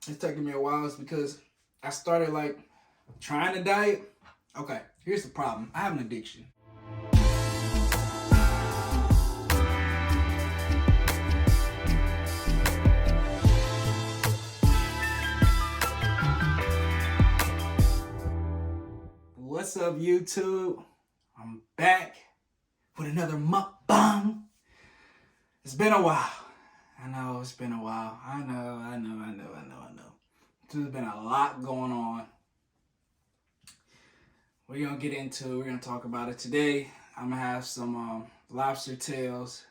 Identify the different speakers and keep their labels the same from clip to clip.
Speaker 1: it's taking me a while is because I started like trying to diet. Okay, here's the problem. I have an addiction. What's up, YouTube? I'm back with another mukbang. It's been a while. I know it's been a while. I know. There's been a lot going on. We're gonna talk about it today. I'm gonna have some lobster tails,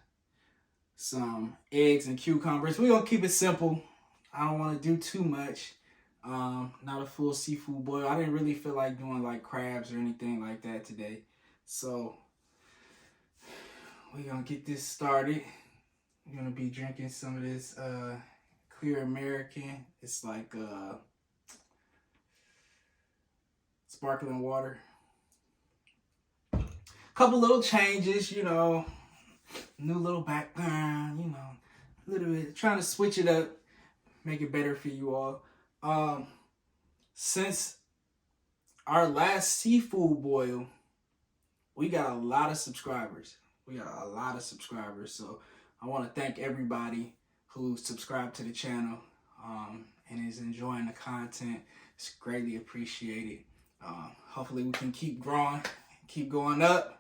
Speaker 1: some eggs and cucumbers. We're gonna keep it simple. I don't want to do too much. Not a full seafood boil. I didn't really feel like doing like crabs or anything like that today. So we're gonna get this started. We're gonna be drinking some of this clear American. It's like sparkling water. Couple little changes, new little background, a little bit trying to switch it up, make it better for you all. Since our last seafood boil, we got a lot of subscribers. So I want to thank everybody who subscribed to the channel and is enjoying the content. It's greatly appreciated. Hopefully we can keep growing, keep going up.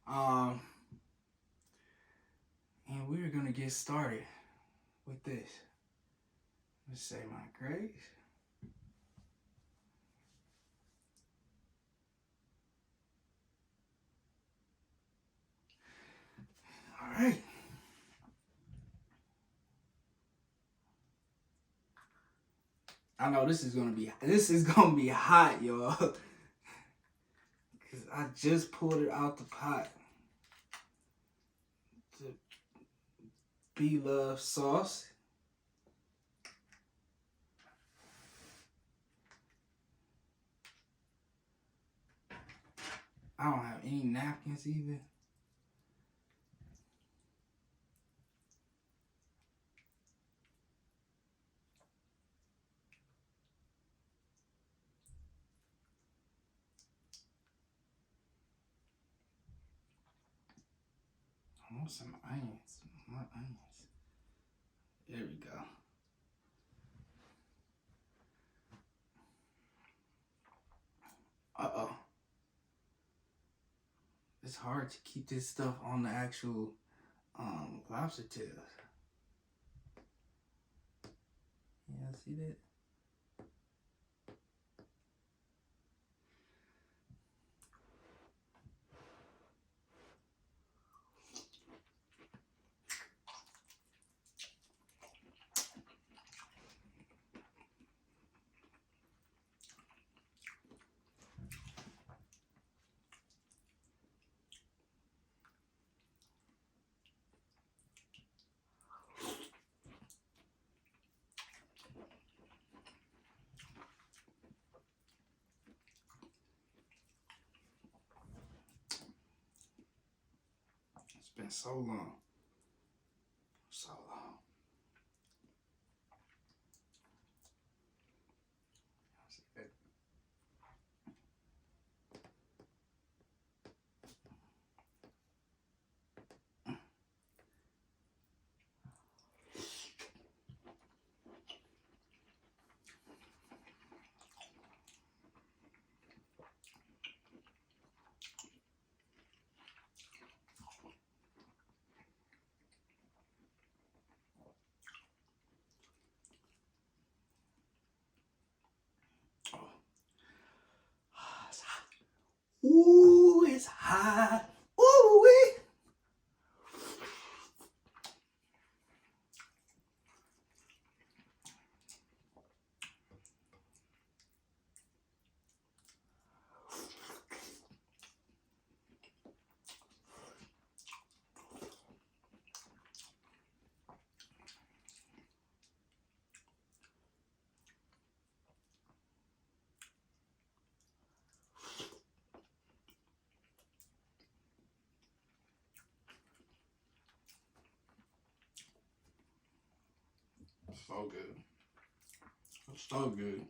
Speaker 1: And we're going to get started with this. Let's say my grace. All right. I know this is gonna be hot, y'all. Cause I just pulled it out the pot. The Blove sauce. I don't have any napkins either. I want some onions. More onions. There we go. Uh-oh. It's hard to keep this stuff on the actual lobster tails. Yeah, see that? It's been so long. So long. Ooh, it's hot. Ooh, wee. So good. It's so good.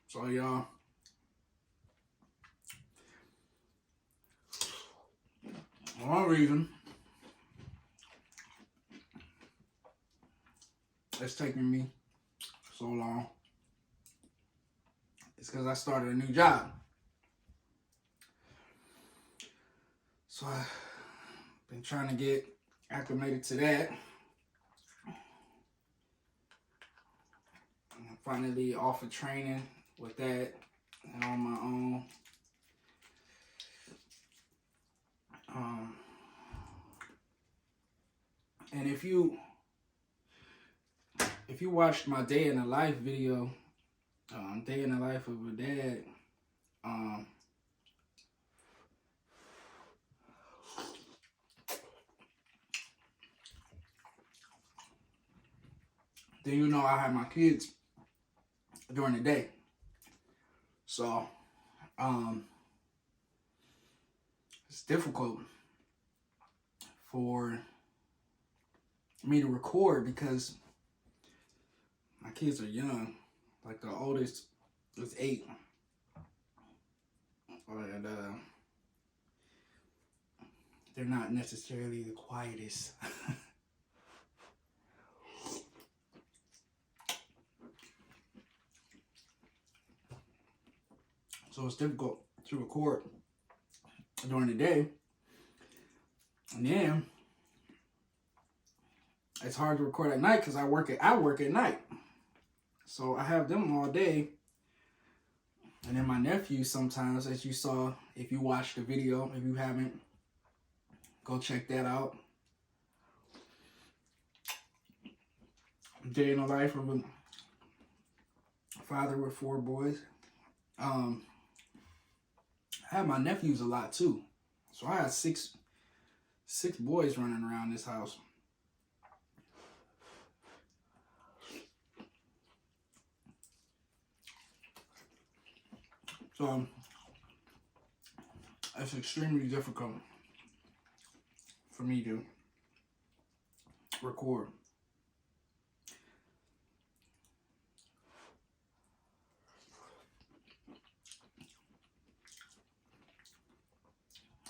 Speaker 1: So y'all, one reason it's taking me so long is because I started a new job. So I've been trying to get acclimated to that. I'm finally off of training with that and on my own. And if you watched my day in the life video, day in the life of a dad, then you know I have my kids during the day. So it's difficult for me to record because my kids are young. Like the oldest is 8. And they're not necessarily the quietest. So it's difficult to record during the day. And then it's hard to record at night because I work at night. So I have them all day. And then my nephew sometimes, as you saw, if you watched the video, if you haven't, go check that out. Day in the life of a father with 4 boys. I have my nephews a lot too. So I had six boys running around this house. So it's extremely difficult for me to record.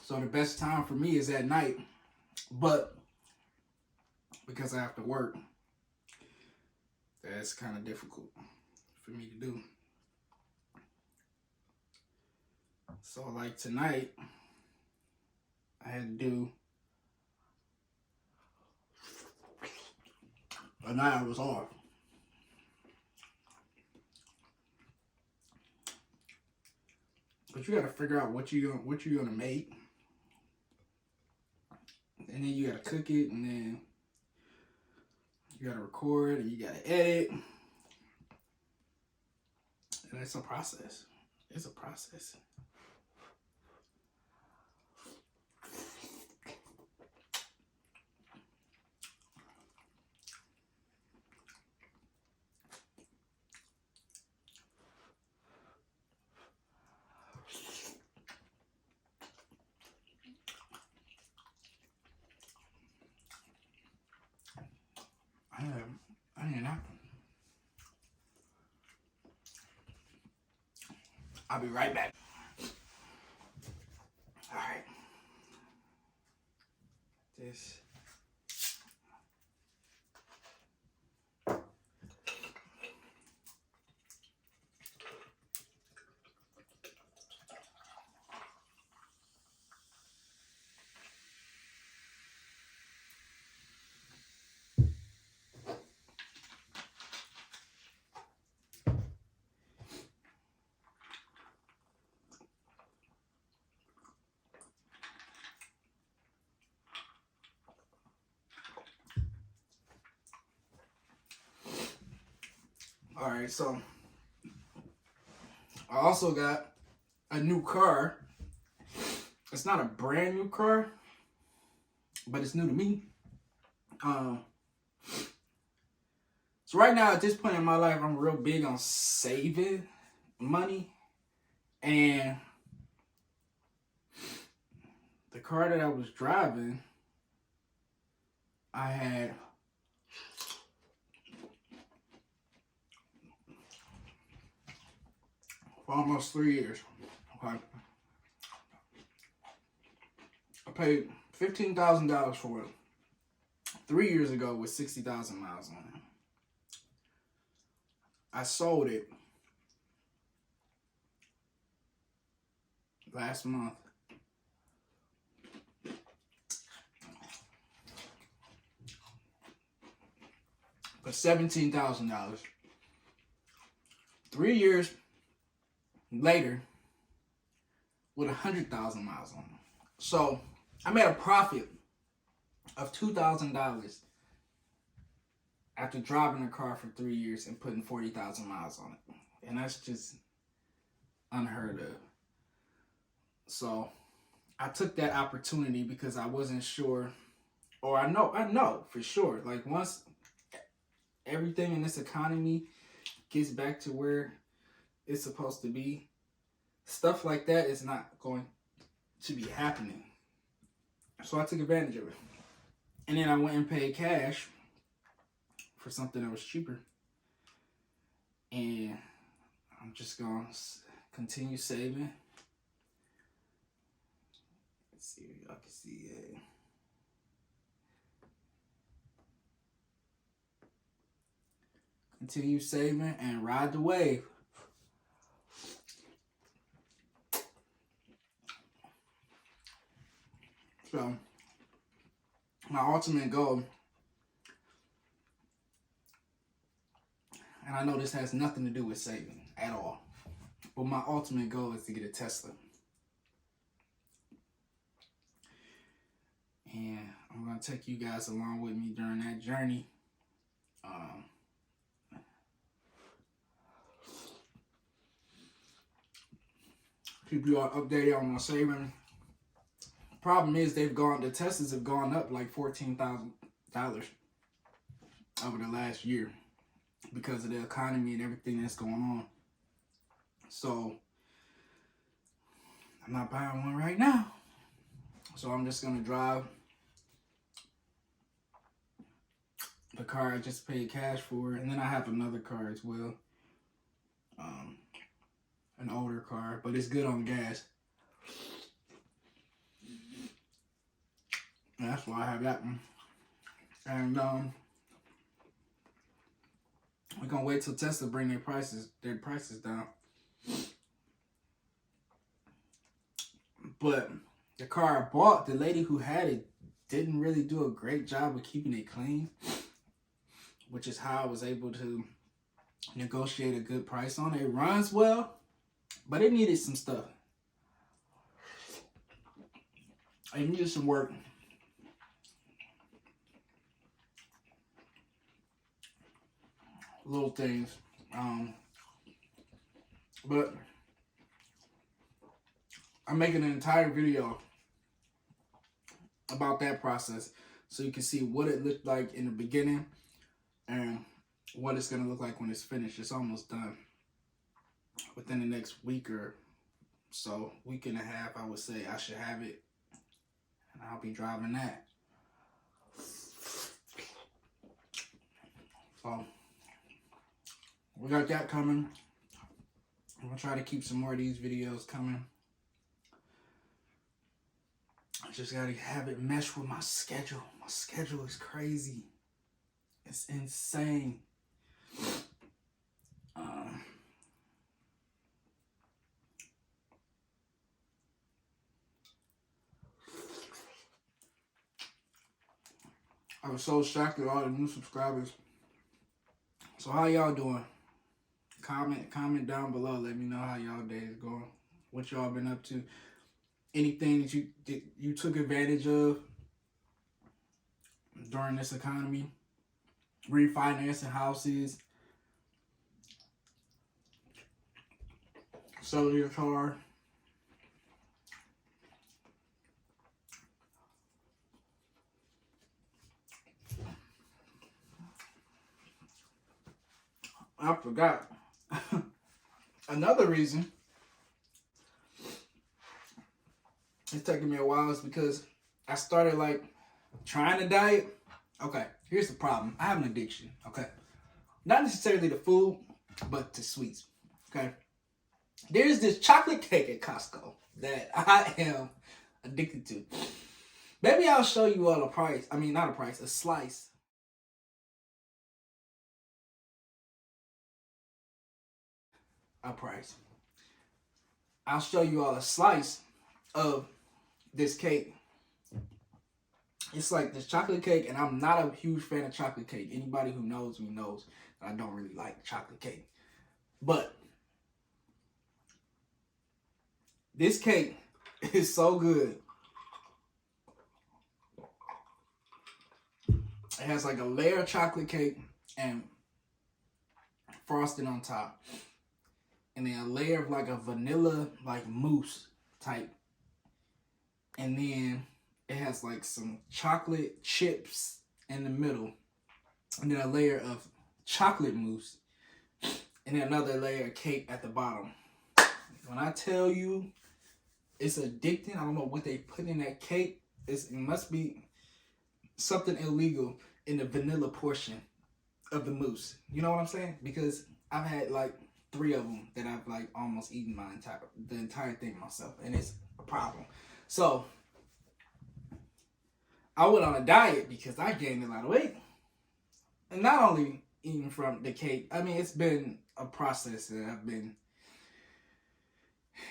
Speaker 1: So the best time for me is at night, but because I have to work, that's kind of difficult for me to do. So like tonight, I had to do a night I was off. But you gotta figure out what you're gonna make. And then you gotta cook it, and then you gotta record, and you gotta edit. And it's a process. It's a process. I ain't happen. I'll be right back. All right. This. Alright, so I also got a new car. It's not a brand new car, but it's new to me. So right now, at this point in my life, I'm real big on saving money. And the car that I was driving, I had for almost 3 years. Okay. I paid $15,000 for it 3 years ago with 60,000 miles on it. I sold it last month for $17,000. 3 years later with 100,000 miles on it. So I made a profit of $2,000 after driving the car for 3 years and putting 40,000 miles on it. And that's just unheard of. So I took that opportunity because I wasn't sure, or I know for sure, like once everything in this economy gets back to where it's supposed to be, stuff like that is not going to be happening. So I took advantage of it. And then I went and paid cash for something that was cheaper. And I'm just going to continue saving. Let's see if y'all can see it. Continue saving and ride the wave. So, my ultimate goal, and I know this has nothing to do with saving at all, but my ultimate goal is to get a Tesla. And I'm going to take you guys along with me during that journey. Keep you all updated on my saving. Problem is, the Teslas have gone up like $14,000 over the last year because of the economy and everything that's going on. So I'm not buying one right now. So I'm just gonna drive the car I just paid cash for, and then I have another car as well, an older car, but it's good on gas. And that's why I have that one. And we're gonna wait till Tesla bring their prices down. But the car I bought, the lady who had it didn't really do a great job of keeping it clean, which is how I was able to negotiate a good price on it. It runs well, but it needed some stuff. It needed some work. Little things. But I'm making an entire video about that process so you can see what it looked like in the beginning and what it's going to look like when it's finished. It's almost done. Within the next week or so, week and a half, I would say I should have it, and I'll be driving that. So we got that coming. I'm going to try to keep some more of these videos coming. I just got to have it mesh with my schedule. My schedule is crazy. It's insane. I was so shocked at all the new subscribers. So how y'all doing? Comment down below. Let me know how y'all day is going. What y'all been up to. Anything that you took advantage of during this economy. Refinancing houses. celery tar. I forgot. Another reason it's taking me a while is because I started like trying to diet. Okay, here's the problem. I have an addiction. Okay, not necessarily to food, but to sweets. Okay, there's this chocolate cake at Costco that I am addicted to. Maybe I'll show you all a price. I mean, not a price, a slice. A price. I'll show you all a slice of this cake. It's like this chocolate cake, and I'm not a huge fan of chocolate cake. Anybody who knows me knows that I don't really like chocolate cake. But this cake is so good. It has like a layer of chocolate cake and frosting on top. And then a layer of like a vanilla like mousse type. And then it has like some chocolate chips in the middle. And then a layer of chocolate mousse. And then another layer of cake at the bottom. When I tell you it's addicting, I don't know what they put in that cake. It must be something illegal in the vanilla portion of the mousse. You know what I'm saying? Because I've had like 3 of them that I've like almost eaten the entire thing myself, and it's a problem. So I went on a diet because I gained a lot of weight, and not only eating from the cake. I mean, it's been a process that I've been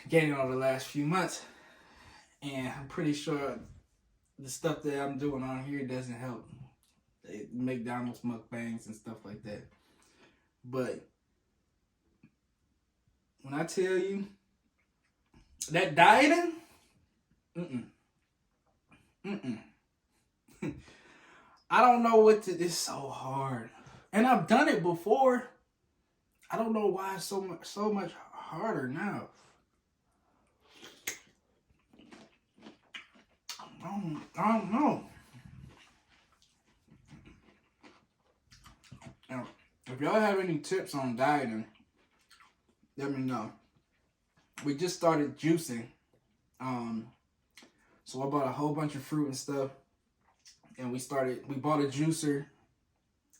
Speaker 1: gaining over the last few months, and I'm pretty sure the stuff that I'm doing on here doesn't help. McDonald's mukbangs and stuff like that. But when I tell you that dieting, I don't know what to. It's so hard, and I've done it before. I don't know why it's so much harder now. I don't know. Now, if y'all have any tips on dieting, let me know. We just started juicing. So I bought a whole bunch of fruit and stuff. And we bought a juicer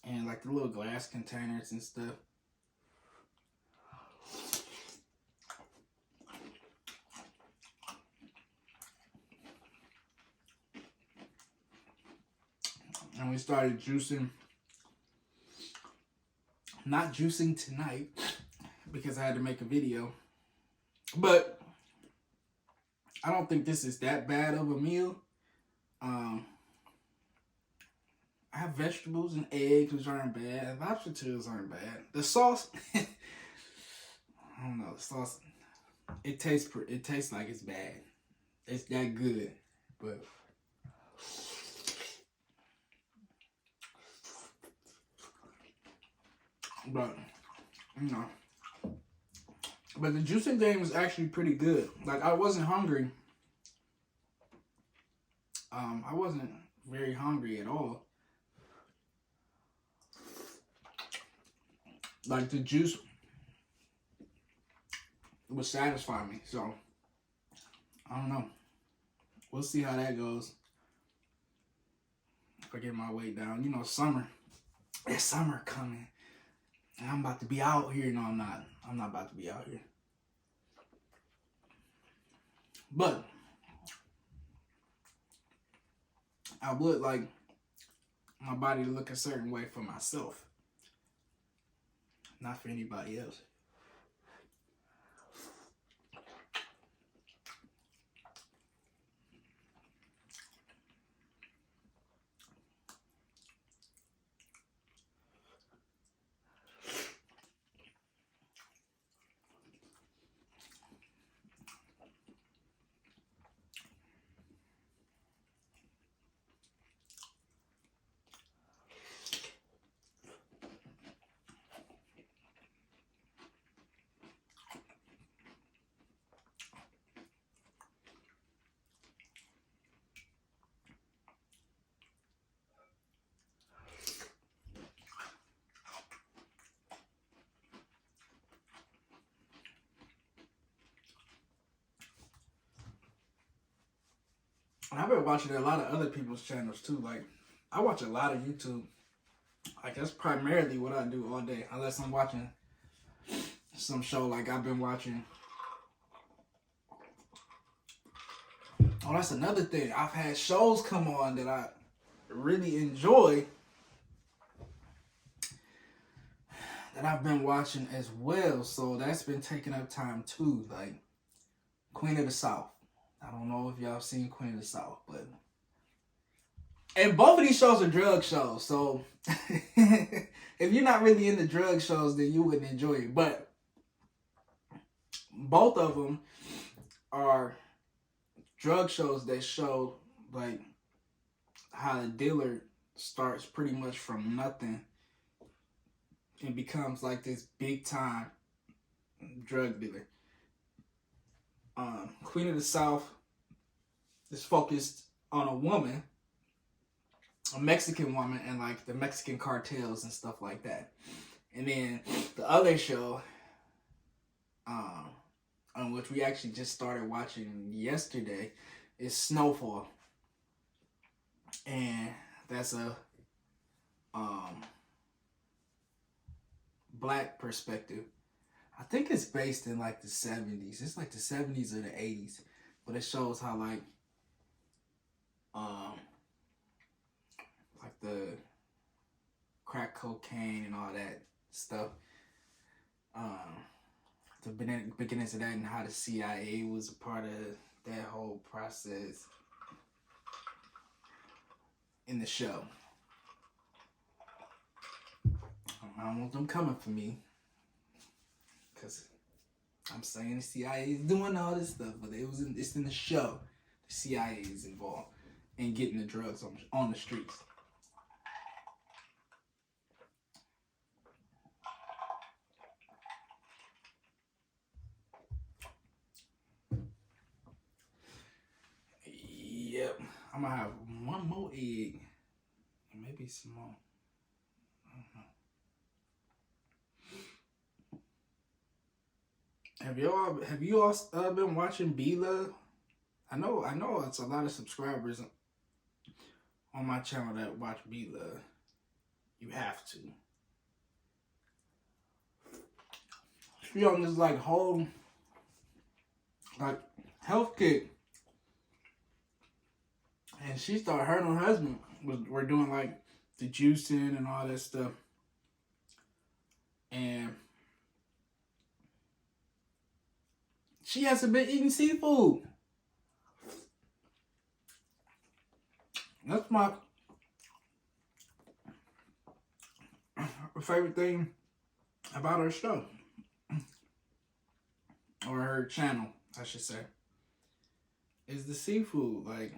Speaker 1: and like the little glass containers and stuff. And we started juicing. Not juicing tonight because I had to make a video. But I don't think this is that bad of a meal. I have vegetables and eggs, which aren't bad. Lobster tails aren't bad. The sauce, I don't know. The sauce, it tastes like it's bad. It's that good, but you know. But the juicing thing was actually pretty good. Like, I wasn't hungry. I wasn't very hungry at all. Like, the juice would satisfy me. So, I don't know. We'll see how that goes. If I get my weight down. You know, summer. It's summer coming. And I'm about to be out here. No, I'm not. I'm not about to be out here. But I would like my body to look a certain way for myself. Not for anybody else. And I've been watching a lot of other people's channels too. Like, I watch a lot of YouTube. Like, that's primarily what I do all day. Unless I'm watching some show like I've been watching. Oh, that's another thing. I've had shows come on that I really enjoy that I've been watching as well. So that's been taking up time too. Like Queen of the South. I don't know if y'all seen Queen of the South, but and both of these shows are drug shows. So if you're not really into drug shows, then you wouldn't enjoy it. But both of them are drug shows that show like how the dealer starts pretty much from nothing and becomes like this big time drug dealer. Queen of the South is focused on a woman, a Mexican woman, and like the Mexican cartels and stuff like that. And then the other show, on which we actually just started watching yesterday, is Snowfall. And that's a black perspective. I think it's based in like the 70s. It's like the 70s or the 80s. But it shows how like the crack cocaine and all that stuff. The beginnings of that and how the CIA was a part of that whole process in the show. I don't want them coming for me, because I'm saying the CIA is doing all this stuff, but it's in the show. The CIA is involved in getting the drugs on the streets. Yep, I'm gonna have one more egg, and maybe some more. I don't know. Have you all been watching Blove? I know it's a lot of subscribers on my channel that watch Blove. You have to. She on this like whole like health kick, and she started. Her and her husband were doing like the juicing and all that stuff, and she hasn't been eating seafood. That's my favorite thing about her show. Or her channel, I should say. Is the seafood. Like,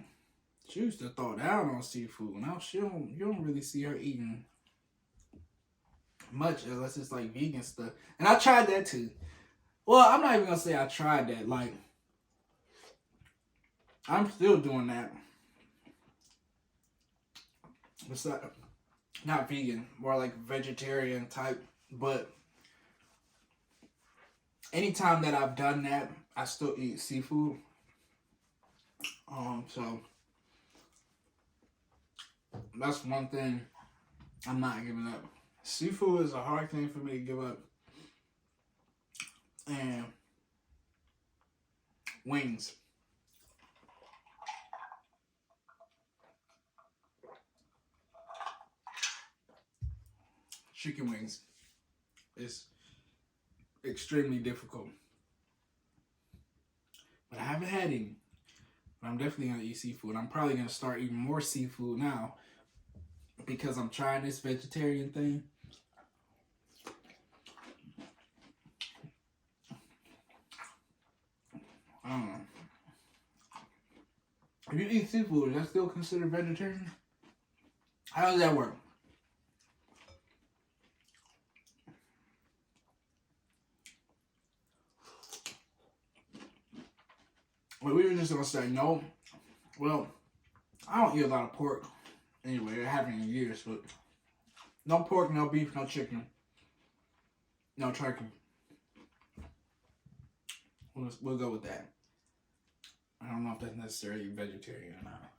Speaker 1: she used to throw down on seafood. Now you don't really see her eating much unless it's like vegan stuff. And I tried that too. Well, I'm not even gonna say I tried that. Like, I'm still doing that. It's not vegan, more like vegetarian type. But anytime that I've done that, I still eat seafood. So that's one thing I'm not giving up. Seafood is a hard thing for me to give up. And wings. Chicken wings is extremely difficult. But I haven't had any. But I'm definitely going to eat seafood. I'm probably going to start eating more seafood now because I'm trying this vegetarian thing. If you eat seafood, is that still considered vegetarian? How does that work? Well, we were just going to say no. Well, I don't eat a lot of pork anyway. I haven't in years, but no pork, no beef, no chicken, no turkey. We'll go with that. I don't know if that's necessarily vegetarian or not.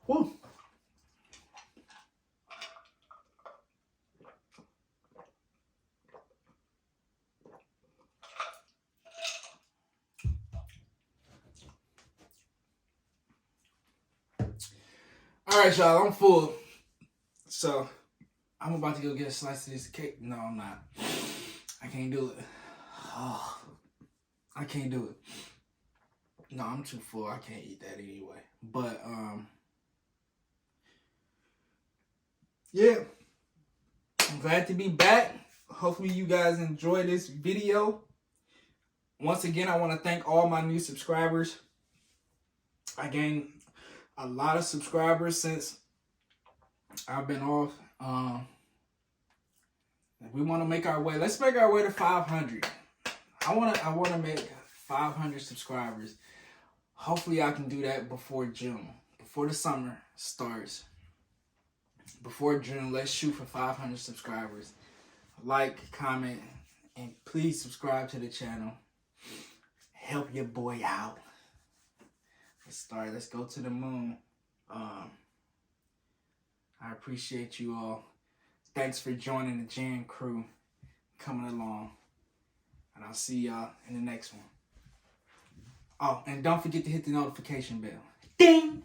Speaker 1: Woo. All right, y'all, I'm full. So, I'm about to go get a slice of this cake. No, I'm not. I can't do it. Oh, I can't do it. No, I'm too full. I can't eat that anyway. But, yeah. I'm glad to be back. Hopefully you guys enjoy this video. Once again, I want to thank all my new subscribers. I gained a lot of subscribers since I've been off. We want to make our way. Let's make our way to 500. I want to make 500 subscribers. Hopefully I can do that before June, before the summer starts. Before June, let's shoot for 500 subscribers. Like, comment, and please subscribe to the channel. Help your boy out. Let's start. Let's go to the moon. I appreciate you all. Thanks for joining the Jan crew, coming along. And I'll see y'all in the next one. Oh, and don't forget to hit the notification bell. Ding!